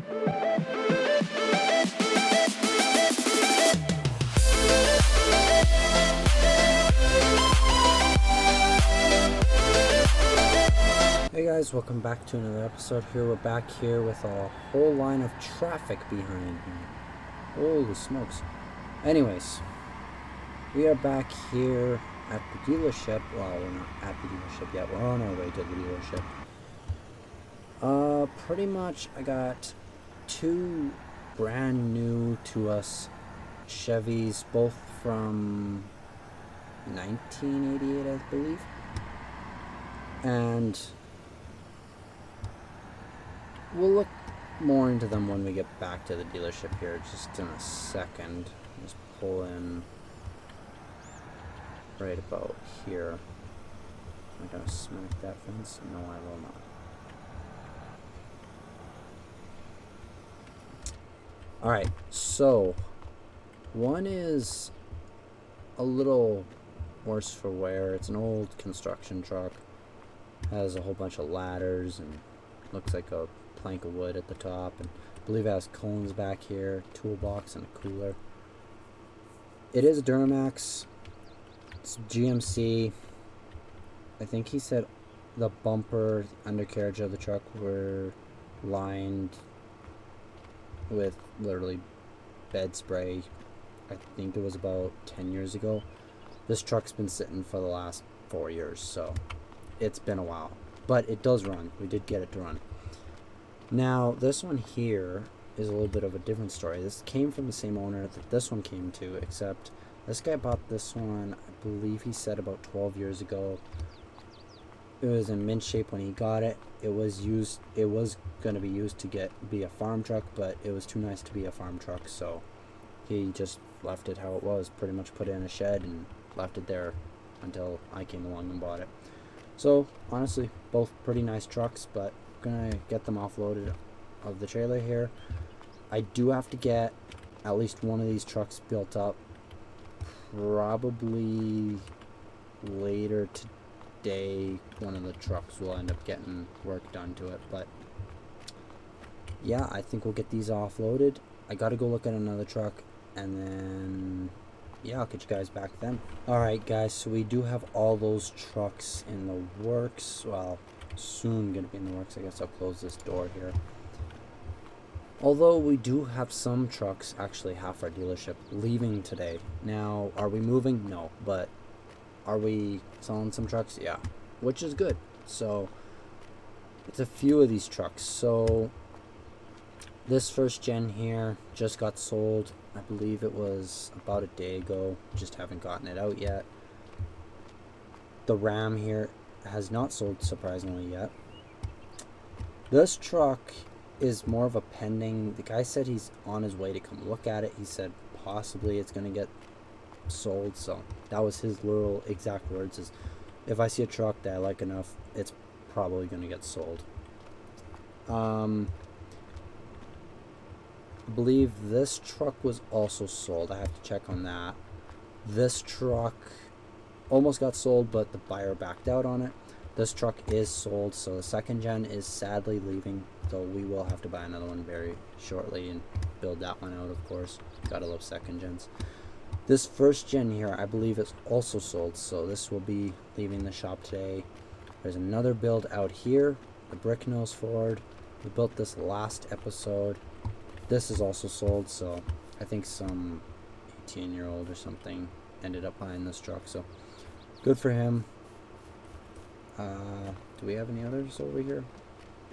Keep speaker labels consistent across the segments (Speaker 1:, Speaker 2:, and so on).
Speaker 1: Hey guys, welcome back to another episode here. We're back here with a whole line of traffic behind me. Holy smokes. Anyways, we are back here at the dealership. Well, we're not at the dealership yet. We're on our way to the dealership. Pretty much I got two brand new to us Chevys, both from 1988, I believe. And we'll look more into them when we get back to the dealership here, just in a second. Just pull in right about here. Am I gonna smack that fence? No, I will not. Alright, so one is a little worse for wear. It's an old construction truck. Has a whole bunch of ladders and looks like a plank of wood at the top, and I believe it has cones back here, toolbox, and a cooler. It is Duramax. It's GMC. I think he said the bumper, undercarriage of the truck were lined with literally bed spray. I think it was about 10 years ago. This truck's been sitting for the last 4 years, so it's been a while. But it does run. We did get it to run. Now, this one here is a little bit of a different story. This came from the same owner that this one came to, except this guy bought this one, I believe he said about 12 years ago. It was in mint shape when he got it. It was going to be used to be a farm truck, but it was too nice to be a farm truck, so he just left it how it was, pretty much put it in a shed and left it there until I came along and bought it. So, honestly, both pretty nice trucks, but I'm going to get them offloaded of the trailer here. I do have to get at least one of these trucks built up probably later today. One of the trucks will end up getting work done to it, but yeah, I think we'll get these offloaded. I got to go look at another truck, and then yeah, I'll get you guys back then. Alright guys, so we do have all those trucks in the works. Well, soon gonna be in the works. I guess I'll close this door here. Although we do have some trucks, actually half our dealership, leaving today. Now, are we moving? No, but are we selling some trucks? Yeah, which is good. So it's a few of these trucks. So this first gen here just got sold. I believe it was about a day ago. Just haven't gotten it out yet. The Ram here has not sold, surprisingly, yet. This truck is more of a pending. The guy said he's on his way to come look at it. He said possibly it's going to get sold. So that was his literal exact words, is if I see a truck that I like enough, it's probably going to get sold. I believe this truck was also sold. I have to check on that. This truck almost got sold, but the buyer backed out on it. This truck is sold, so the second gen is sadly leaving, so we will have to buy another one very shortly and build that one out, of course. Gotta love second gens. This first gen here, I believe, is also sold, so this will be leaving the shop today. There's another build out here, the brick nose Ford. We built this last episode. This is also sold, so I think some 18-year-old or something ended up buying this truck, so good for him. Do we have any others over here?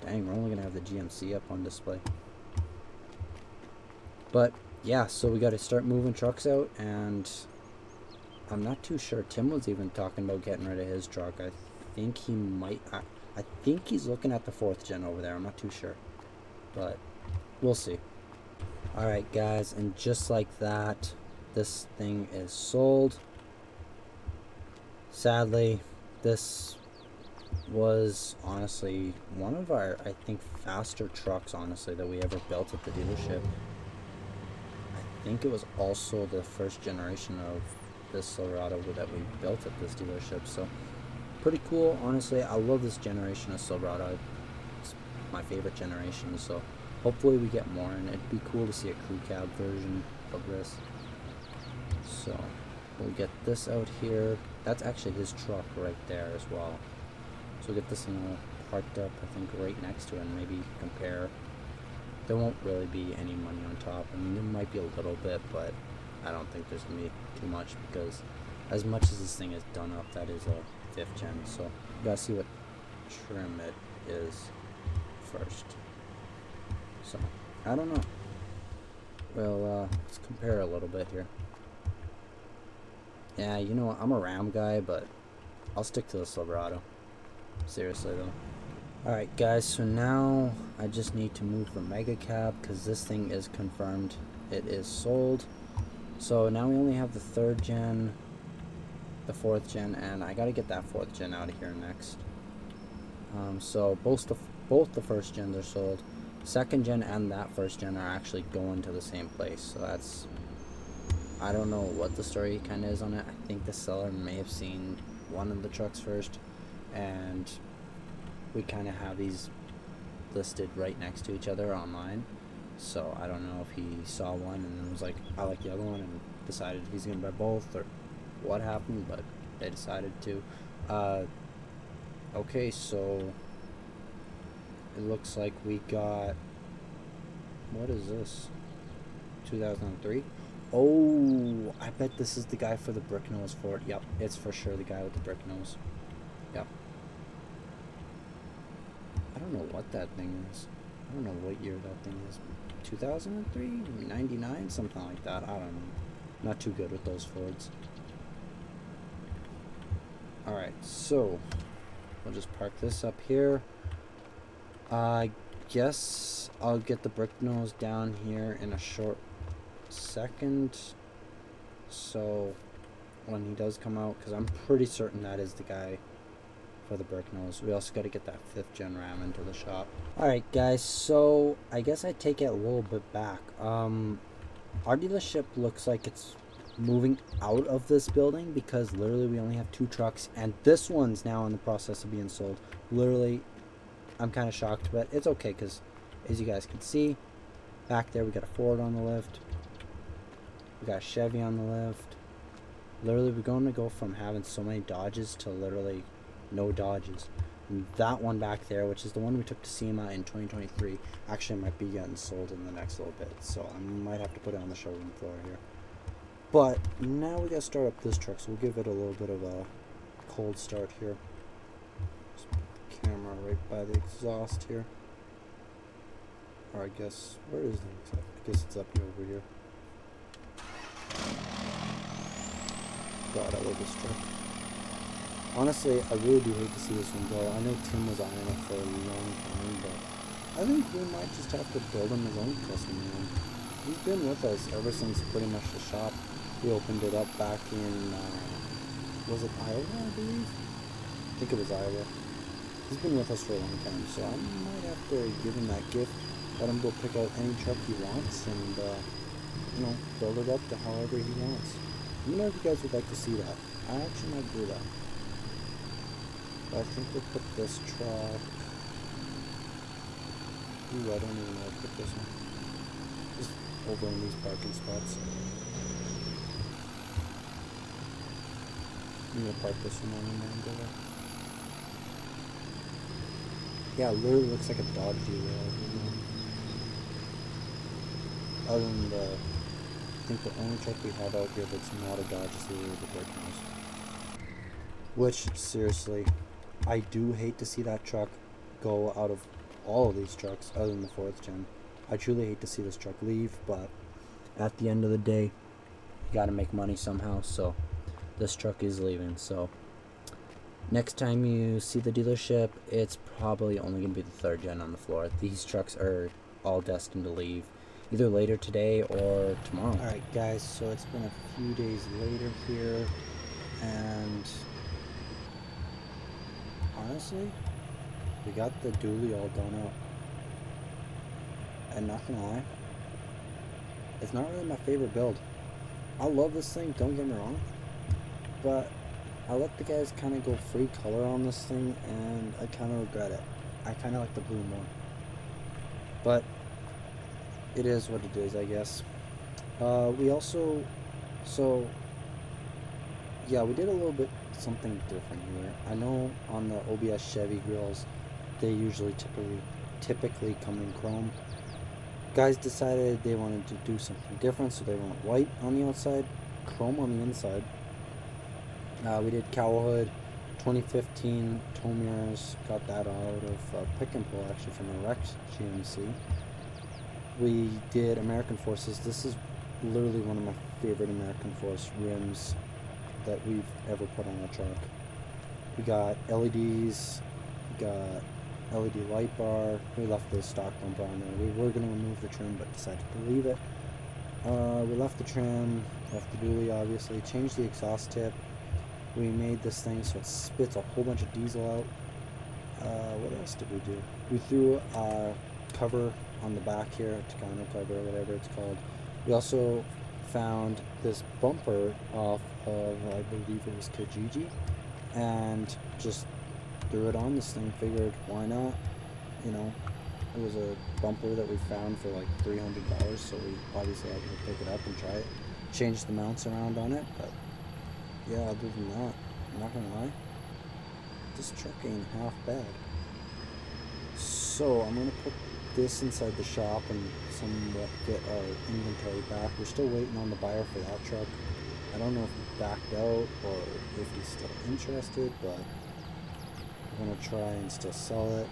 Speaker 1: Dang, we're only gonna have the GMC up on display. But yeah, so we got to start moving trucks out, and I'm not too sure. Tim was even talking about getting rid of his truck. I think he might. I think he's looking at the 4th gen over there. I'm not too sure, but we'll see. Alright guys, and just like that, this thing is sold. Sadly, this was honestly one of our, I think, faster trucks, honestly, that we ever built at the dealership. I think it was also the first generation of this Silverado that we built at this dealership, so pretty cool. Honestly, I love this generation of Silverado. It's my favorite generation, so Hopefully we get more, and it'd be cool to see a crew cab version of this. So we'll get this out here. That's actually his truck right there as well. So we'll get this thing all parked up, I think, right next to it, and maybe compare. There won't really be any money on top. I mean, there might be a little bit, but I don't think there's going to be too much, because as much as this thing is done up, that is a 5th gen. So you got to see what trim it is first. So I don't know. Well, let's compare a little bit here. Yeah, you know what? I'm a Ram guy, but I'll stick to the Silverado. Seriously though. Alright guys, so now I just need to move the Mega Cab, because this thing is confirmed. It is sold. So now we only have the 3rd gen, the 4th gen, and I gotta get that 4th gen out of here next. So both the 1st gens are sold. 2nd gen and that 1st gen are actually going to the same place. So that's, I don't know what the story kind of is on it. I think the seller may have seen one of the trucks first, and we kind of have these listed right next to each other online. So I don't know if he saw one and then was like, I like the other one, and decided he's gonna buy both, or what happened, but they decided to. Okay, so it looks like we got, what is this, 2003? Oh, I bet this is the guy for the brick nose for it. Yep, it's for sure the guy with the brick nose. Yep. I don't know what that thing is. I don't know what year that thing is. 2003? 99? Something like that. I don't know. Not too good with those Fords. Alright, so we'll just park this up here. I guess I'll get the brick nose down here in a short second. So when he does come out, because I'm pretty certain that is the guy for the brick nose. We also got to get that 5th gen Ram into the shop. Alright guys, so I guess I take it a little bit back. Our dealership looks like it's moving out of this building, because literally we only have 2 trucks, and this one's now in the process of being sold. Literally, I'm kind of shocked, but it's okay, because as you guys can see, back there we got a Ford on the lift. We got a Chevy on the lift. Literally, we're going to go from having so many Dodges to literally no Dodges. And that one back there, which is the one we took to SEMA in 2023, actually might be getting sold in the next little bit. So I might have to put it on the showroom floor here. But now we gotta start up this truck, so we'll give it a little bit of a cold start here. Just put the camera right by the exhaust here. Or I guess, where is the exhaust? I guess it's up over here. God, I love this truck. Honestly, I really do hate to see this one go. I know Tim was eyeing it for a long time, but I think we might just have to build him his own custom one. He's been with us ever since pretty much the shop. We opened it up back in, was it Iowa, I believe? I think it was Iowa. He's been with us for a long time, so I might have to give him that gift, let him go pick out any truck he wants, and, you know, build it up to however he wants. Let me know if you guys would like to see that. I actually might do that. But I think we'll put this truck... Ooh, I don't even know where to put this one. Just over in these parking spots. I'm gonna park this one on the main door. Yeah, it literally looks like a Dodge dealer. Other than the... I think the only truck we have out here that's not a Dodge is the brick nose. Which, seriously, I do hate to see that truck go out of all of these trucks, other than the 4th gen. I truly hate to see this truck leave, but at the end of the day, you gotta make money somehow, so this truck is leaving. So next time you see the dealership, it's probably only gonna be the 3rd gen on the floor. These trucks are all destined to leave either later today or tomorrow. Alright guys, so it's been a few days later here, and honestly, we got the dually all done up. And not gonna lie, it's not really my favorite build. I love this thing, don't get me wrong, but I let the guys kind of go free color on this thing, and I kind of regret it. I kind of like the blue more. But it is what it is, I guess. We also, so yeah, we did a little bit something different here. I know on the OBS Chevy grills, they usually typically come in chrome. Guys decided they wanted to do something different, so they went white on the outside, chrome on the inside. We did cowl hood, 2015 tow mirrors, got that out of pick and pull actually from a wrecked GMC. We did American Forces. This is literally one of my favorite American Force rims that we've ever put on a truck. We got LEDs, we got LED light bar. We left the stock bumper on there. We were going to remove the trim but decided to leave it. We left the trim, left the dually obviously, changed the exhaust tip. We made this thing so it spits a whole bunch of diesel out. What else did we do? We threw a cover on the back here, a Takano cover, whatever it's called. We also found this bumper off of, I believe it was Kijiji, and just threw it on this thing. Figured, why not? You know, it was a bumper that we found for like $300, so we obviously had to pick it up and try it. Changed the mounts around on it, but yeah, other than that, I'm not gonna lie, this truck ain't half bad. So I'm gonna put this inside the shop and somewhat get our inventory back. We're still waiting on the buyer for that truck. I don't know if he backed out or if he's still interested, but I'm gonna try and still sell it.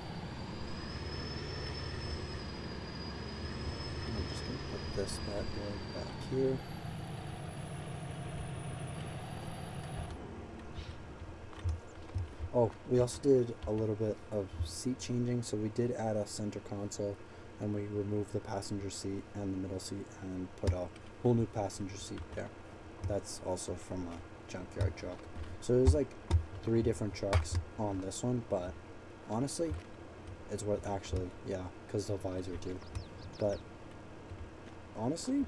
Speaker 1: I'm just gonna put this bad boy back here. Oh, we also did a little bit of seat changing, so we did add a center console, and we removed the passenger seat and the middle seat and put a whole new passenger seat there. That's also from a junkyard truck. So there's like 3 different trucks on this one, but honestly, it's worth actually, yeah, because the visor too. But honestly,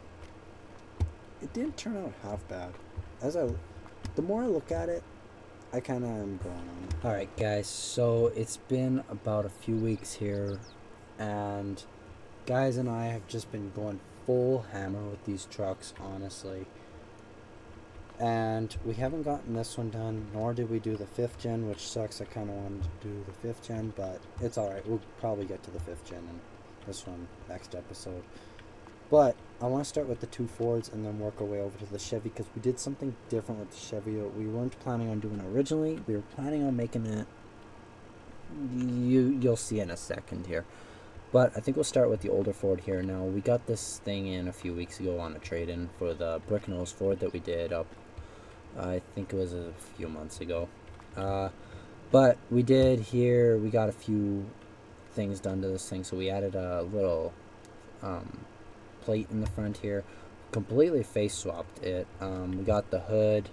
Speaker 1: it didn't turn out half bad. The more I look at it, I kind of am going on. Alright guys, so it's been about a few weeks here, and guys and I have just been going full hammer with these trucks, honestly. And we haven't gotten this one done, nor did we do the 5th gen, which sucks. I kind of wanted to do the 5th gen, but it's alright. We'll probably get to the 5th gen in this one next episode. But I want to start with the 2 Fords and then work our way over to the Chevy, because we did something different with the Chevy we weren't planning on doing originally. We were planning on making it, you'll see in a second here. But I think we'll start with the older Ford here. Now, we got this thing in a few weeks ago on a trade-in for the brick nose Ford that we did up, I think it was a few months ago. But we did here, we got a few things done to this thing. So we added a little plate in the front here, completely face swapped it. We got the hood,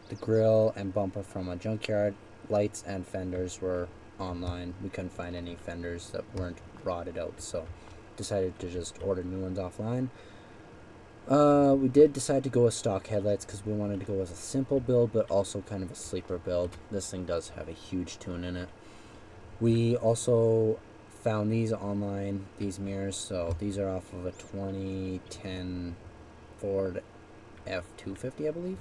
Speaker 1: the grill and bumper from a junkyard. Lights and fenders were online. We couldn't find any fenders that weren't rotted out, so decided to just order new ones offline. We did decide to go with stock headlights because we wanted to go with a simple build but also kind of a sleeper build. This thing does have a huge tune in it. We also found these online, these mirrors. So these are off of a 2010 Ford F250, I believe.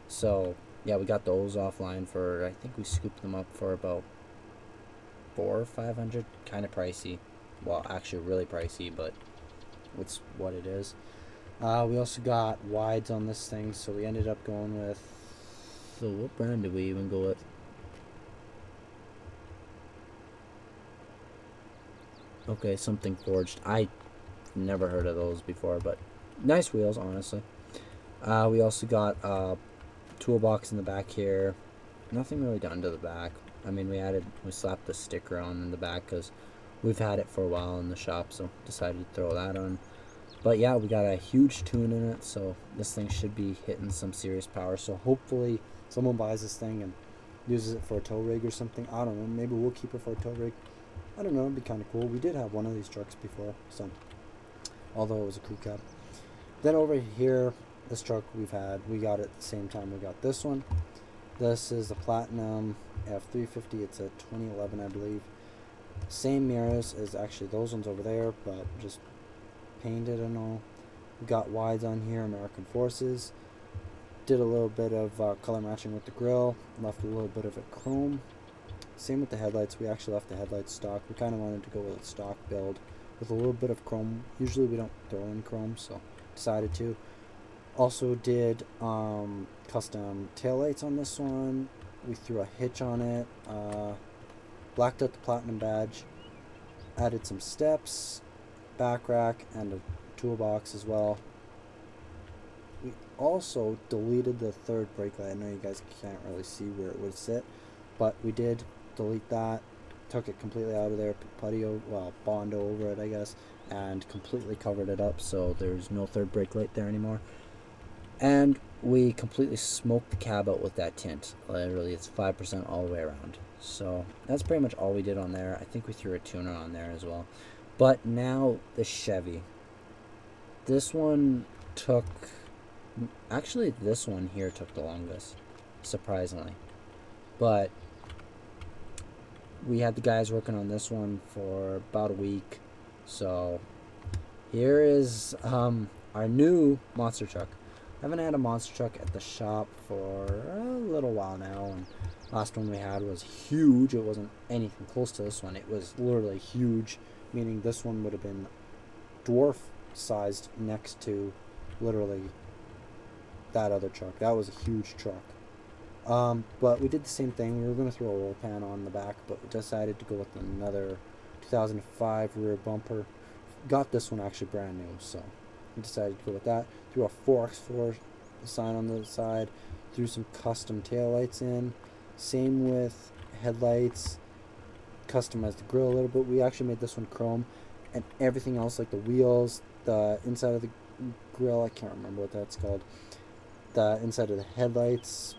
Speaker 1: So yeah, we got those offline for, I think we scooped them up for about $400 or $500. Kind of pricey. Well, actually really pricey, but it's what it is. We also got wides on this thing, so we ended up going with, so what brand did we even go with? Okay, something forged. I never heard of those before, but nice wheels, honestly. We also got a toolbox in the back here. Nothing really done to the back. I mean, we slapped the sticker on in the back because we've had it for a while in the shop, so decided to throw that on. But yeah, we got a huge tune in it, so this thing should be hitting some serious power. So hopefully someone buys this thing and uses it for a tow rig or something. I don't know, maybe we'll keep it for a tow rig. I don't know, it'd be kind of cool. We did have one of these trucks before, so although it was a crew cab. Then over here, this truck we got it at the same time we got this one. This is the Platinum F350. It's a 2011, I believe. Same mirrors as actually those ones over there, but just painted and all. We got wides on here, American Forces. Did a little bit of color matching with the grill. Left a little bit of it chrome. Same with the headlights. We actually left the headlights stock. We kind of wanted to go with a stock build with a little bit of chrome. Usually we don't throw in chrome, so decided to. Also did custom taillights on this one. We threw a hitch on it. Blacked out the platinum badge. Added some steps, back rack, and a toolbox as well. We also deleted the third brake light. I know you guys can't really see where it would sit, but we did delete that. Took it completely out of there, Bondo over it, I guess, and completely covered it up, so there's no third brake light there anymore. And we completely smoked the cab out with that tint. Literally, it's 5% all the way around. So that's pretty much all we did on there. I think we threw a tuner on there as well. But now the Chevy. This one took... Actually, this one here took the longest, surprisingly. But we had the guys working on this one for about a week. So here is our new monster truck. I haven't had a monster truck at the shop for a little while now, and last one we had was huge. It wasn't anything close to this one. It was literally huge, meaning this one would have been dwarf sized next to literally that other truck. That was a huge truck. But we did the same thing. We were going to throw a roll pan on the back, but we decided to go with another 2005 rear bumper. Got this one actually brand new, so we decided to go with that. Threw a 4x4 sign on the side. Threw some custom taillights in. Same with headlights. Customized the grill a little bit. We actually made this one chrome. And everything else, like the wheels, the inside of the grill, I can't remember what that's called. The inside of the headlights.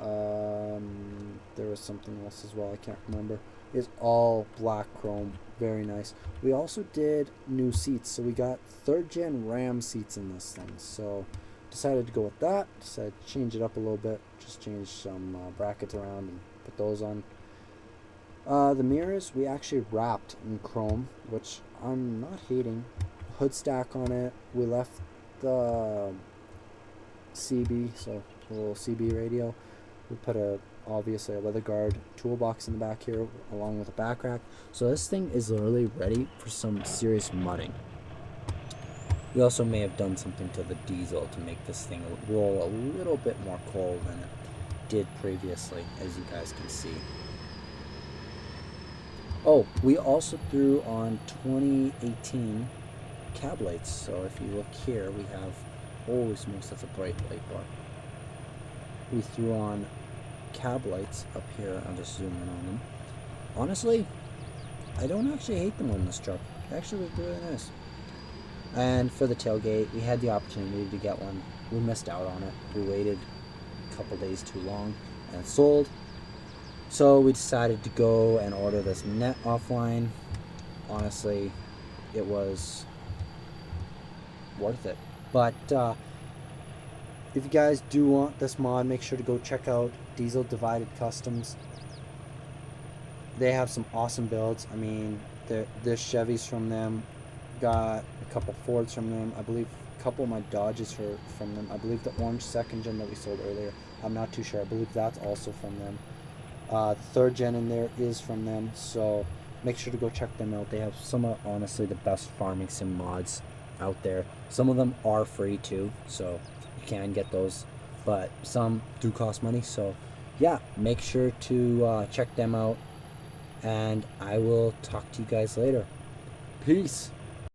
Speaker 1: There was something else as well, I can't remember. It's all black chrome, very nice. We also did new seats, so we got 3rd gen Ram seats in this thing, so decided to go with that. Decided to change it up a little bit, just change some brackets around and put those on. The mirrors we actually wrapped in chrome, which I'm not hating. Hood stack on it. We left the CB, so a little CB radio. We put obviously a weather guard toolbox in the back here along with a back rack. So this thing is literally ready for some serious mudding. We also may have done something to the diesel to make this thing roll a little bit more cold than it did previously, as you guys can see. Oh, we also threw on 2018 cab lights. So if you look here, we have, holy smokes, that's a bright light bar. We threw on cab lights up here. I'll just zoom in on them. Honestly, I don't actually hate them on this truck. It actually look really nice. And for the tailgate, we had the opportunity to get one. We missed out on it. We waited a couple days too long and it sold. So we decided to go and order this net offline. Honestly, it was worth it. But if you guys do want this mod, make sure to go check out Diesel Divided Customs. They have some awesome builds. I mean, there's Chevys from them. Got a couple Fords from them. I believe a couple of my Dodges from them. I believe the orange 2nd gen that we sold earlier, I'm not too sure. I believe that's also from them. 3rd gen in there is from them. So make sure to go check them out. They have some of, honestly, the best farming sim mods out there. Some of them are free too, so you can get those, but some do cost money. So yeah, make sure to check them out, and I will talk to you guys later. Peace.